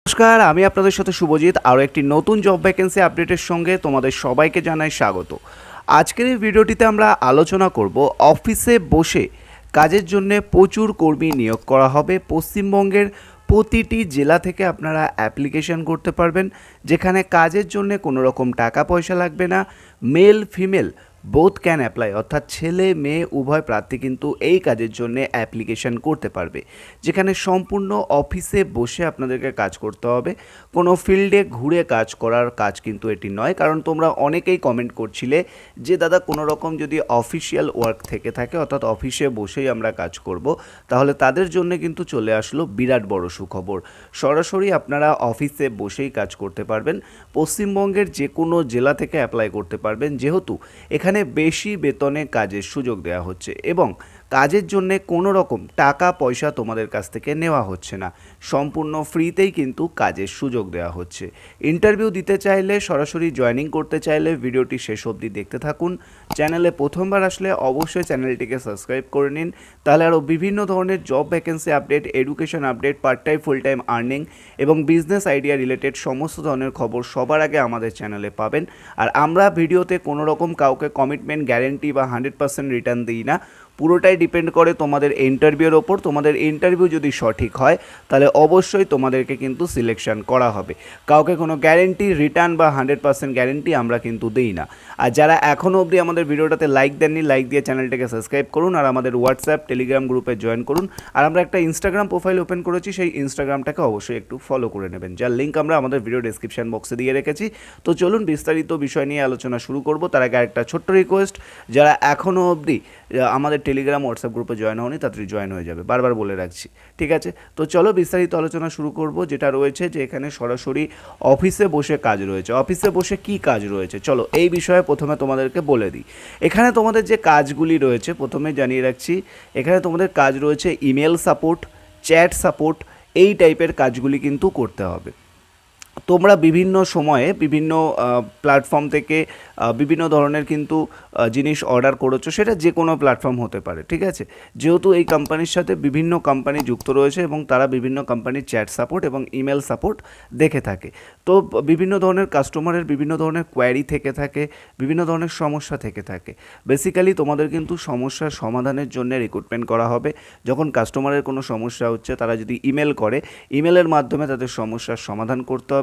নমস্কার, আমি আপনাদের সাথে শুভজিৎ। আরও একটি নতুন জব ভ্যাকেন্সি আপডেটের সঙ্গে তোমাদের সবাইকে জানাই স্বাগত। আজকের এই ভিডিওটিতে আমরা আলোচনা করব অফিসে বসে কাজের জন্য প্রচুর কর্মী নিয়োগ করা হবে। পশ্চিমবঙ্গের প্রতিটি জেলা থেকে আপনারা অ্যাপ্লিকেশন করতে পারবেন, যেখানে কাজের জন্য কোনো রকম টাকা পয়সা লাগবে না। Male female both can apply, অর্থাৎ ছেলে মেয়ে উভয় প্রার্থী কিন্তু এই কাজের জন্য অ্যাপ্লিকেশন করতে পারবে, যেখানে সম্পূর্ণ অফিসে বসে আপনাদেরকে কাজ করতে হবে। কোনো ফিল্ডে ঘুরে কাজ করার কাজ কিন্তু এটি নয়, কারণ তোমরা অনেকেই কমেন্ট করছিলে যে দাদা কোনো রকম যদি অফিসিয়াল ওয়ার্ক থেকে থাকে, অর্থাৎ অফিসে বসেই আমরা কাজ করব, তাহলে তাদের জন্য কিন্তু চলে আসলো বিরাট বড় সুখবর। সরাসরি আপনারা অফিসে বসেই কাজ করতে পারবেন। পশ্চিমবঙ্গের যে কোনো জেলা থেকে অ্যাপ্লাই করতে পারবেন, যেহেতু এখানে বেশি বেতনে কাজের সুযোগ দেওয়া হচ্ছে এবং কাজের জন্য কোনো রকম টাকা পয়সা তোমাদের কাছ থেকে নেওয়া হচ্ছে না। সম্পূর্ণ ফ্রিতেই কিন্তু কাজের সুযোগ দেওয়া হচ্ছে। ইন্টারভিউ দিতে চাইলে, সরাসরি জয়েনিং করতে চাইলে ভিডিওটি শেষ অবধি দেখতে থাকুন। চ্যানেলে প্রথমবার আসলে অবশ্যই চ্যানেলটিকে সাবস্ক্রাইব করে নিন, তাহলে আরও বিভিন্ন ধরনের job vacancy update, education update, part time full time earning এবং বিজনেস আইডিয়া রিলেটেড সমস্ত ধরনের খবর সবার আগে আমাদের চ্যানেলে পাবেন। আর আমরা ভিডিওতে কোনো রকম কাউকে কমিটমেন্ট, গ্যারেন্টি বা 100% রিটার্ন দিই না। পুরোটাই ডিপেন্ড করে তোমাদের ইন্টারভিউর ওপর। তোমাদের ইন্টারভিউ যদি সঠিক হয় তাহলে অবশ্যই তোমাদেরকে কিন্তু সিলেকশন করা হবে। কাউকে কোনো গ্যারেন্টি, রিটার্ন বা 100% গ্যারেন্টি আমরা কিন্তু দিই না। আর যারা এখনও অবধি আমাদের ভিডিওটাতে লাইক দেননি, লাইক দিয়ে চ্যানেলটাকে সাবস্ক্রাইব করুন আর আমাদের হোয়াটসঅ্যাপ, টেলিগ্রাম গ্রুপে জয়েন করুন। আর আমরা একটা ইনস্টাগ্রাম প্রোফাইল ওপেন করেছি, সেই ইনস্টাগ্রামটাকে অবশ্যই একটু ফলো করে নেবেন, যার লিঙ্ক আমরা আমাদের ভিডিও ডেসক্রিপশন বক্সে দিয়ে রেখেছি। তো চলুন বিস্তারিত বিষয় নিয়ে আলোচনা শুরু করব। তার আগে একটা ছোট্ট রিকোয়েস্ট, যারা এখনও অবধি আমাদের টেলিগ্রাম, হোয়াটসঅ্যাপ গ্রুপে জয়েন হয়নি তাড়াতাড়ি জয়েন হয়ে যাবে, বারবার বলে রাখছি, ঠিক আছে? তো চলো বিস্তারিত আলোচনা শুরু করব। যেটা রয়েছে যে এখানে সরাসরি অফিসে বসে কাজ রয়েছে। অফিসে বসে কি কাজ রয়েছে চলো এই বিষয়ে প্রথমে তোমাদেরকে বলে দিই। এখানে তোমাদের যে কাজগুলি রয়েছে প্রথমে জানিয়ে রাখছি, এখানে তোমাদের কাজ রয়েছে ইমেল সাপোর্ট, চ্যাট সাপোর্ট, এই টাইপের কাজগুলি কিন্তু করতে হবে। তোমরা বিভিন্ন সময়ে বিভিন্ন প্ল্যাটফর্ম থেকে বিভিন্ন ধরনের কিন্তু জিনিস অর্ডার করেছো, সেটা যে কোনো প্ল্যাটফর্ম হতে পারে, ঠিক আছে? যেহেতু এই কোম্পানির সাথে বিভিন্ন কোম্পানি যুক্ত রয়েছে এবং তারা বিভিন্ন কোম্পানির চ্যাট সাপোর্ট এবং ইমেল সাপোর্ট দেখে থাকে, তো বিভিন্ন ধরনের কাস্টমারের বিভিন্ন ধরনের কোয়ারি থেকে থাকে, বিভিন্ন ধরনের সমস্যা থেকে থাকে। বেসিক্যালি তোমাদের কিন্তু সমস্যার সমাধানের জন্য রিক্রুটমেন্ট করা হবে। যখন কাস্টমারের কোনো সমস্যা হচ্ছে, তারা যদি ইমেল করে, ইমেলের মাধ্যমে তাদের সমস্যার সমাধান করতে হবে।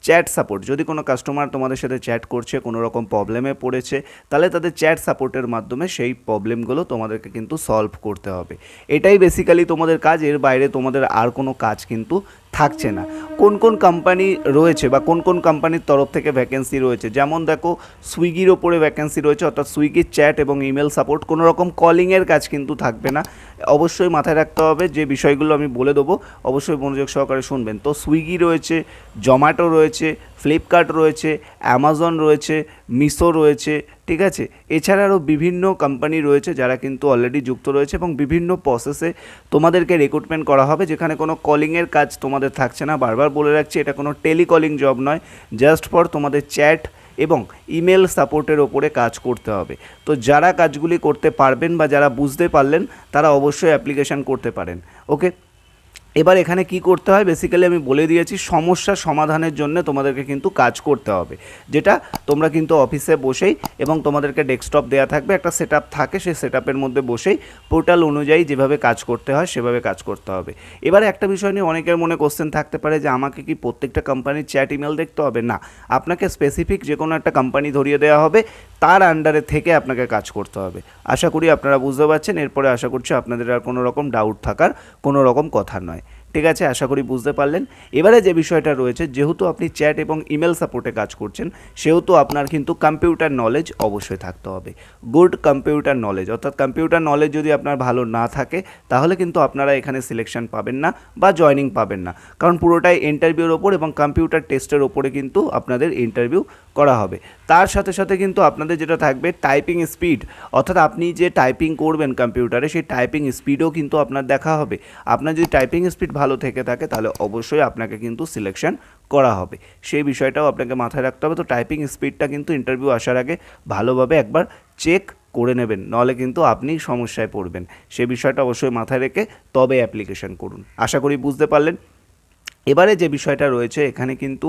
চ্যাট সাপোর্ট, যদি কোনো কাস্টমার তোমাদের সাথে চ্যাট করছে, কোনো রকম প্রবলেমে পড়েছে, তাহলে তাদের চ্যাট সাপোর্টের মাধ্যমে সেই প্রবলেমগুলো তোমাদেরকে কিন্তু সলভ করতে হবে। এটাই বেসিক্যালি তোমাদের কাজ। এর বাইরে তোমাদের আর কোনো কাজ কিন্তু থাকছে না। কোন কোন কোম্পানি রয়েছে বা কোন কোন কোম্পানির তরফ থেকে ভ্যাকেন্সি রয়েছে, যেমন দেখো সুইগির ওপরে ভ্যাকেন্সি রয়েছে, অর্থাৎ সুইগির চ্যাট এবং ইমেল সাপোর্ট। কোনো রকম কলিংয়ের কাজ কিন্তু থাকবে না। অবশ্যই মাথায় রাখতে হবে, যে বিষয়গুলো আমি বলে দেবো অবশ্যই মনোযোগ সহকারে শুনবেন। তো সুইগি রয়েছে, জোম্যাটো রয়েছে, ফ্লিপকার্ট রয়েছে, অ্যামাজন রয়েছে, মিশো রয়েছে, ঠিক আছে? এছাড়া আরও বিভিন্ন কোম্পানি রয়েছে যারা কিন্তু অলরেডি যুক্ত রয়েছে এবং বিভিন্ন প্রসেসে তোমাদেরকে রিক্রুটমেন্ট করা হবে, যেখানে কোনো কলিংয়ের কাজ তোমাদের থাকছে না। বারবার বলে রাখছি, এটা কোনো টেলিকলিং জব নয়, জাস্ট ফর তোমাদের চ্যাট এবং ইমেল সাপোর্টের ওপরে কাজ করতে হবে। তো যারা কাজগুলি করতে পারবেন বা যারা বুঝতে পারলেন, তারা অবশ্যই অ্যাপ্লিকেশান করতে পারেন। ওকে, এবার এখানে কি করতে হয় বেসিক্যালি আমি বলে দিয়েছি। সমস্যা সমাধানের জন্য তোমাদেরকে কিন্তু কাজ করতে হবে, যেটা তোমরা কিন্তু অফিসে বসেই, এবং তোমাদেরকে ডেস্কটপ দেওয়া থাকবে, একটা সেটআপ থাকে, সেই সেটআপের মধ্যে বসেই পোর্টাল অনুযায়ী যেভাবে কাজ করতে হয় সেভাবে কাজ করতে হবে। এবারে একটা বিষয় নিয়ে অনেকের মনে কোশ্চেন থাকতে পারে যে আমাকে কি প্রত্যেকটা কোম্পানির চ্যাট ইমেল দেখতে হবে? না, আপনাকে স্পেসিফিক যে কোনো একটা কোম্পানি ধরিয়ে দেওয়া হবে, তার আন্ডারে থেকে আপনাকে কাজ করতে হবে। আশা করি আপনারা বুঝতে পারছেন। এরপরে আশা করছি আপনাদের আর কোনো রকম ডাউট থাকার কোনো রকম কথা নয়, ঠিক আছে? আশা করি বুঝতে পারলেন। এবারে যে বিষয়টা রয়েছে, যেহেতু আপনি চ্যাট এবং ইমেল সাপোর্টে কাজ করছেন, সেহেতু আপনার কিন্তু কম্পিউটার নলেজ অবশ্যই থাকতে হবে। গুড কম্পিউটার নলেজ, অর্থাৎ কম্পিউটার নলেজ যদি আপনার ভালো না থাকে, তাহলে কিন্তু আপনারা এখানে সিলেকশন পাবেন না বা জয়নিং পাবেন না, কারণ পুরোটাই ইন্টারভিউর ওপর এবং কম্পিউটার টেস্টের ওপরে কিন্তু আপনাদের ইন্টারভিউ করা হবে। তার সাথে সাথে কিন্তু আপনাদের যেটা থাকবে টাইপিং স্পিড, অর্থাৎ আপনি যে টাইপিং করবেন কম্পিউটারে, সেই টাইপিং স্পিডও কিন্তু আপনার দেখা হবে। আপনার যদি টাইপিং স্পিড ভালো থেকে থাকে, তাহলে অবশ্যই আপনাকে কিন্তু সিলেকশন করা হবে। সেই বিষয়টাও আপনাকে মাথায় রাখতে হবে। তো টাইপিং স্পিডটা কিন্তু ইন্টারভিউ আসার আগে ভালোভাবে একবার চেক করে নেবেন, নাহলে কিন্তু আপনি সমস্যায় পড়বেন। সেই বিষয়টা অবশ্যই মাথায় রেখে তবে অ্যাপ্লিকেশন করুন। আশা করি বুঝতে পারলেন। এবারে যে বিষয়টা রয়েছে এখানে কিন্তু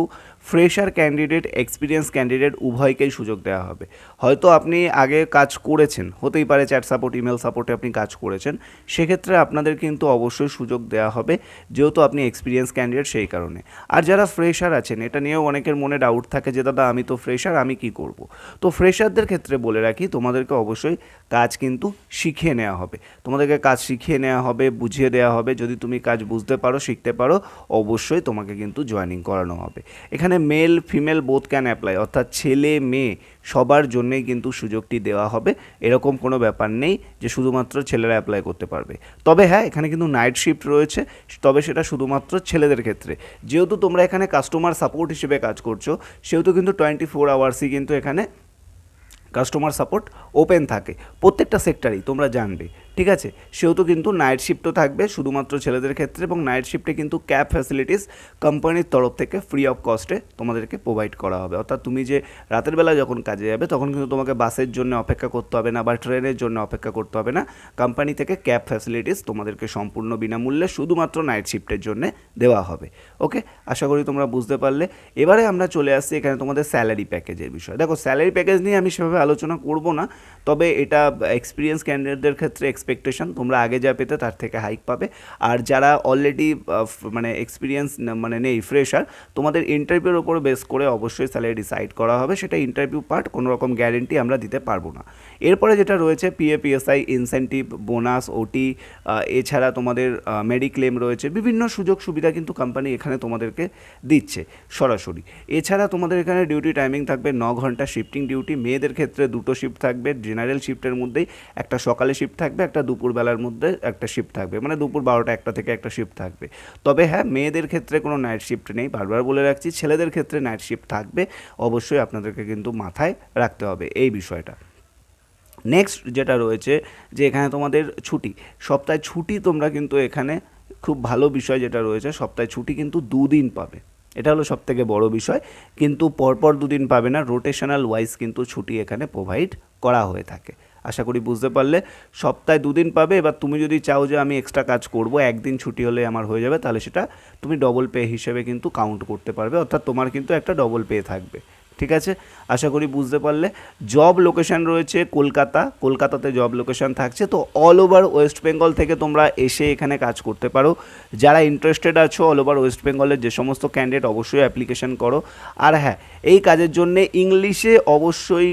ফ্রেশার ক্যান্ডিডেট এক্সপিরিয়েন্স ক্যান্ডিডেট উভয়কেই সুযোগ দেওয়া হবে। হয়তো আপনি আগে কাজ করেছেন, হতেই পারে চ্যাট সাপোর্ট ইমেল সাপোর্টে আপনি কাজ করেছেন, সেক্ষেত্রে আপনাদের কিন্তু অবশ্যই সুযোগ দেওয়া হবে, যেহেতু আপনি এক্সপিরিয়েন্স ক্যান্ডিডেট সেই কারণে। আর যারা ফ্রেশার আছেন, এটা নিয়েও অনেকের মনে ডাউট থাকে যে দাদা আমি তো ফ্রেশার, আমি কি করব। তো ফ্রেশারদের ক্ষেত্রে বলে রাখি, তোমাদেরকে অবশ্যই কাজ কিন্তু শিখিয়ে নেওয়া হবে, তোমাদেরকে কাজ শিখিয়ে নেওয়া হবে, বুঝিয়ে দেওয়া হবে। যদি তুমি কাজ বুঝতে পারো, শিখতে পারো, অবশ্যই তোমাকে কিন্তু জয়েনিং করানো হবে। এখানে male female both can apply, অর্থাৎ ছেলে মেয়ে সবার জন্যই কিন্তু সুযোগটি দেওয়া হবে। এরকম কোনো ব্যাপার নেই যে শুধুমাত্র ছেলেরা অ্যাপ্লাই করতে পারবে। তবে হ্যাঁ, এখানে কিন্তু নাইট শিফট রয়েছে, তবে সেটা শুধুমাত্র ছেলেদের ক্ষেত্রে। যেহেতু তোমরা এখানে কাস্টমার সাপোর্ট হিসেবে কাজ করছো, সেহেতু কিন্তু 24 আওয়ার্সই কিন্তু এখানে কাস্টমার সাপোর্ট ওপেন থাকে প্রত্যেকটা সেক্টরেই, তোমরা জানবে, ঠিক আছে। সেহেতু কিন্তু নাইট শিফটও থাকবে শুধুমাত্র ছেলেদের ক্ষেত্রে, এবং নাইট শিফটে কিন্তু ক্যাব ফ্যাসিলিটিস কোম্পানির তরফ থেকে ফ্রি অফ কস্টে তোমাদেরকে প্রোভাইড করা হবে। অর্থাৎ তুমি যে রাতের বেলা যখন কাজে যাবে, তখন কিন্তু তোমাকে বাসের জন্য অপেক্ষা করতে হবে না বা ট্রেনের জন্য অপেক্ষা করতে হবে না। কোম্পানি থেকে ক্যাব ফ্যাসিলিটিস তোমাদেরকে সম্পূর্ণ বিনামূল্যে শুধুমাত্র নাইট শিফটের জন্য দেওয়া হবে। ওকে, আশা করি তোমরা বুঝতে পারলে। এবারে আমরা চলে আসছি এখানে তোমাদের স্যালারি প্যাকেজের বিষয়। দেখো, স্যালারি প্যাকেজ নিয়ে আমি সেভাবে আলোচনা করব না, তবে এটা এক্সপিরিয়েন্স ক্যান্ডিডেটদের ক্ষেত্রে এক্সপেকটেশন তোমরা আগে যা পেতে তার থেকে হাইক পাবে। আর যারা অলরেডি মানে এক্সপিরিয়েন্স মানে নেই, ফ্রেশার, তোমাদের ইন্টারভিউর ওপর বেস করে অবশ্যই স্যালারি ডিসাইড করা হবে। সেটা ইন্টারভিউ পার্ট, কোনো রকম গ্যারেন্টি আমরা দিতে পারবো না। এরপরে যেটা রয়েছে পিএফ পিএসআই ইনসেন্টিভ, বোনাস, ওটি, এছাড়া তোমাদের মেডিক্লেম রয়েছে, বিভিন্ন সুযোগ সুবিধা কিন্তু কোম্পানি এখানে তোমাদেরকে দিচ্ছে সরাসরি। এছাড়া তোমাদের এখানে ডিউটি টাইমিং থাকবে 9 ঘন্টা শিফটিং ডিউটি। মেয়েদের ক্ষেত্রে দুটো শিফট থাকবে, জেনারেল শিফটের মধ্যেই একটা সকালে শিফট থাকবে, একটা দুপুরবেলার মধ্যে একটা শিফট থাকবে, মানে দুপুর 12টা 1টা থেকে একটা শিফট থাকবে। তবে হ্যাঁ, মেয়েদের ক্ষেত্রে কোনো নাইট শিফট নেই, বারবার বলে রাখছি। ছেলেদের ক্ষেত্রে নাইট শিফট থাকবে, অবশ্যই আপনাদেরকে কিন্তু মাথায় রাখতে হবে এই বিষয়টা। নেক্সট যেটা রয়েছে যে এখানে তোমাদের ছুটি, সপ্তাহে ছুটি তোমরা কিন্তু এখানে খুব ভালো বিষয় যেটা রয়েছে, সপ্তাহে ছুটি কিন্তু 2 দিন পাবে। এটা হলো সবথেকে বড় বিষয়, কিন্তু পরপর 2 দিন পাবে না, রোটেশনাল ওয়াইজ কিন্তু ছুটি এখানে প্রোভাইড করা হয়ে থাকে। আশা করি বুঝতে পারলে। সপ্তাহে 2 দিন পাবে। এবার তুমি যদি চাও যে আমি এক্সট্রা কাজ করব, একদিন ছুটি হলে আমার হয়ে যাবে, তাহলে সেটা তুমি ডবল পে হিসেবে কিন্তু কাউন্ট করতে পারবে, অর্থাৎ তোমার কিন্তু একটা ডবল পে থাকবে। ঠিক আছে, আশা করি বুঝতে পারলে। জব লোকেশান রয়েছে কলকাতাতে জব লোকেশান থাকছে। তো অল ওভার ওয়েস্ট বেঙ্গল থেকে তোমরা এসে এখানে কাজ করতে পারো। যারা ইন্টারেস্টেড আছো অল ওভার ওয়েস্ট বেঙ্গলের যে সমস্ত ক্যান্ডিডেট, অবশ্যই অ্যাপ্লিকেশন করো। আর হ্যাঁ, এই কাজের জন্যে ইংলিশে অবশ্যই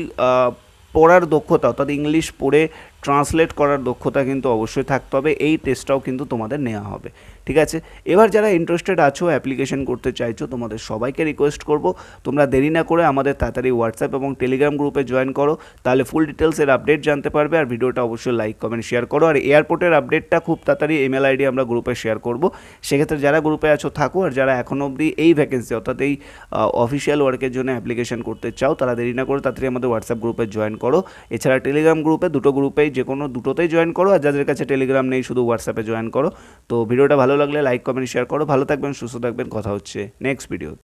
পড়ার দক্ষতা, অর্থাৎ ইংলিশ পড়ে ট্রান্সলেট করার দক্ষতা কিন্তু অবশ্যই থাকতে হবে। এই টেস্টটাও কিন্তু তোমাদের নেওয়া হবে। ঠিক আছে, এবার যারা ইন্টারেস্টেড আছো, অ্যাপ্লিকেশন করতে চাইছো, তোমাদের সবাইকে রিকোয়েস্ট করব তোমরা দেরি না করে আমাদের তাড়াতাড়ি হোয়াটসঅ্যাপ এবং টেলিগ্রাম গ্রুপে জয়েন করো, তাহলে ফুল ডিটেলসের আপডেট জানতে পারবে। আর ভিডিওটা অবশ্যই লাইক কমেন্ট শেয়ার করো। আর এয়ারপোর্টের আপডেটটা খুব তাড়াতাড়ি ইমেল আইডি আমরা গ্রুপে শেয়ার করব। সেক্ষেত্রে যারা গ্রুপে আছো থাকো, আর যারা এখনও অবধি এই ভ্যাকেন্সি অর্থাৎ এই অফিসিয়াল ওয়ার্কের জন্য অ্যাপ্লিকেশন করতে চাও, তারা দেরি না করে তাড়াতাড়ি আমাদের হোয়াটসঅ্যাপ গ্রুপে জয়েন করো। এছাড়া টেলিগ্রাম গ্রুপে, দুটো গ্রুপেই যে কোনো দুটোতেই জয়েন করো। আর যাদের কাছে টেলিগ্রাম নেই, শুধু হোয়াটসঅ্যাপে জয়েন করো। তো ভিডিওটা ভালো লাগলে লাইক কমেন্ট শেয়ার করো। ভালো থাকবেন, সুস্থ থাকবেন, কথা হচ্ছে নেক্সট ভিডিও।